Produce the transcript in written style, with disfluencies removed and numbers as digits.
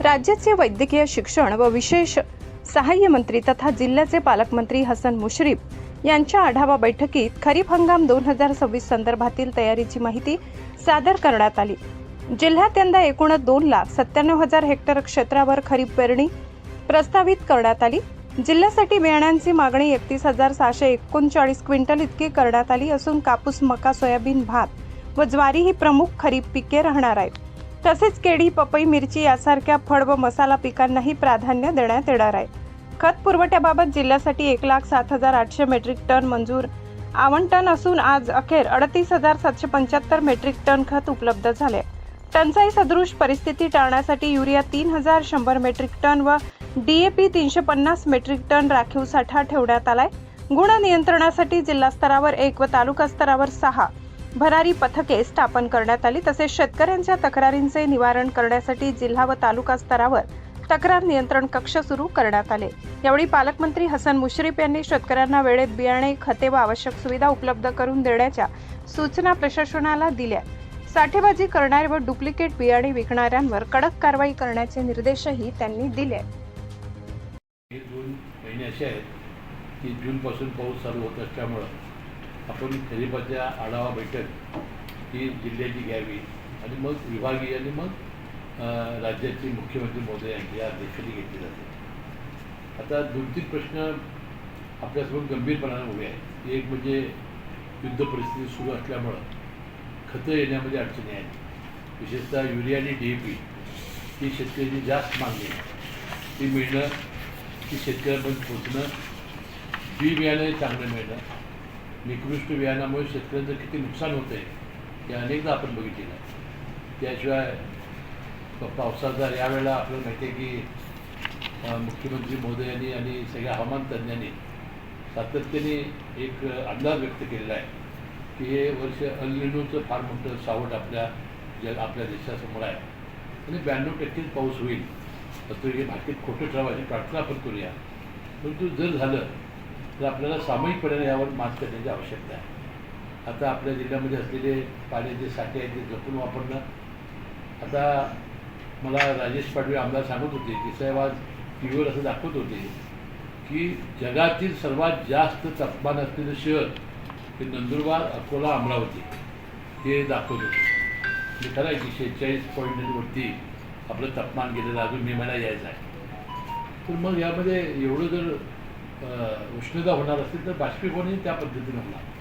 राज्याचे वैद्यकीय शिक्षण व विशेष सहाय्य मंत्री तथा जिल्ह्याचे पालकमंत्री हसन मुश्रीफ यांच्या आढावा बैठकीत खरीप हंगाम 2026 संदर्भातील तयारीची माहिती सादर करण्यात आली। जिल्ह्यात यंदा एकूण 2,97,000 हेक्टर क्षेत्रावर खरीप पेरणी प्रस्तावित करण्यात आली। जिल्ह्यासाठी बियाण्यांची मागणी 31,639 क्विंटल इतकी करण्यात आली असून कापूस, मका, सोयाबीन, भात व ज्वारी ही प्रमुख खरीप पिके राहणार आहेत। तसेच केळी, पपई, मिरची यासारख्या फळ व मसाला पिकांनाही प्राधान्य देण्यात येणार आहे। खत पुरवठ्याबाबत जिल्ह्यासाठी 1,07,800 मेट्रिक टन मंजूर आवंटन असून आज अखेर 38,775 मेट्रिक टन खत उपलब्ध झाले। टंचाई सदृश परिस्थिती टाळण्यासाठी युरिया 3,100 मेट्रिक टन व DAP 350 मेट्रिक टन राखीव साठा ठेवण्यात आलाय। गुण नियंत्रणासाठी जिल्हा स्तरावर 1 व तालुका स्तरावर 6 भरारी पथके स्थापन करण्यात आली। तसेच शेतकऱ्यांच्या तक्रारींचे निवारण करण्यासाठी जिल्हा व तालुका स्तरावर तक्रार नियंत्रण कक्ष सुरू करण्यात आले। यावेळी पालकमंत्री हसन मुश्रीफ यांनी शेतकऱ्यांना वेळेत बियाणे, खते व आवश्यक सुविधा उपलब्ध करून देण्याच्या सूचना प्रशासनाला दिल्या। साठेबाजी करणारे व डुप्लिकेट बियाणे विकणाऱ्यांवर कडक कारवाई करण्याचे निर्देशही त्यांनी दिले। जून महिने असे आहेत की जूनपासून पाऊस चालू होत असल्यामुळं आपण खरीपाच्या आढावा बैठक ही जिल्ह्याची घ्यावी आणि मग विभागीय आणि मग राज्याचे मुख्यमंत्री महोदय यांची या अध्यक्षतेखाली घेतली जाते। आता 2-3 प्रश्न आपल्यासमोर गंभीरपणाने उभे आहेत। एक म्हणजे युद्ध परिस्थिती सुरू असल्यामुळं खतं येण्यामध्ये अडचणी आहेत। विशेषतः युरिया आणि DAP ही शेतकऱ्यांची जास्त मागणी आहे, ती मिळणं, ती शेतकऱ्यांपर्यंत पोचणं, बी बियाणं चांगलं मिळणं, निकृष्ट बियाणामुळे शेतकऱ्यांचं किती नुकसान होतं आहे हे अनेकदा आपण बघितलेलं आहे। त्याशिवाय पावसाचा यावेळेला आपल्याला माहिती आहे की मुख्यमंत्री महोदयांनी आणि सगळ्या हवामान तज्ज्ञांनी सातत्याने एक अंदाज व्यक्त केलेला आहे की हे वर्ष अल निनोचं फार मोठं सावट आपल्या देशासमोर आहे आणि 92% पाऊस होईल तर हे भाकीत खोटं ठरवायची प्रार्थना आपण करूया। परंतु जर झालं तर आपल्याला सामूहिकपणे यावर मात करण्याची आवश्यकता आहे। आता आपल्या जिल्ह्यामध्ये असलेले पाण्याचे साठे आहेत ते जपून वापरणं। आता मला राजेश पाडवी आमदार सांगत होते की साहेब आज टीव्हीवर असं दाखवत होते की जगातील सर्वात जास्त तापमान असलेलं शहर हे नंदुरबार, अकोला, अमरावती हे दाखवत होते। खरं आहे की 46.वरती आपलं तापमान गेलेलं अजून मे महिना यायचा आहे। तर मग यामध्ये एवढं जर उष्णता होणार असेल तर बाष्पीभवनही त्या पद्धतीने होणार।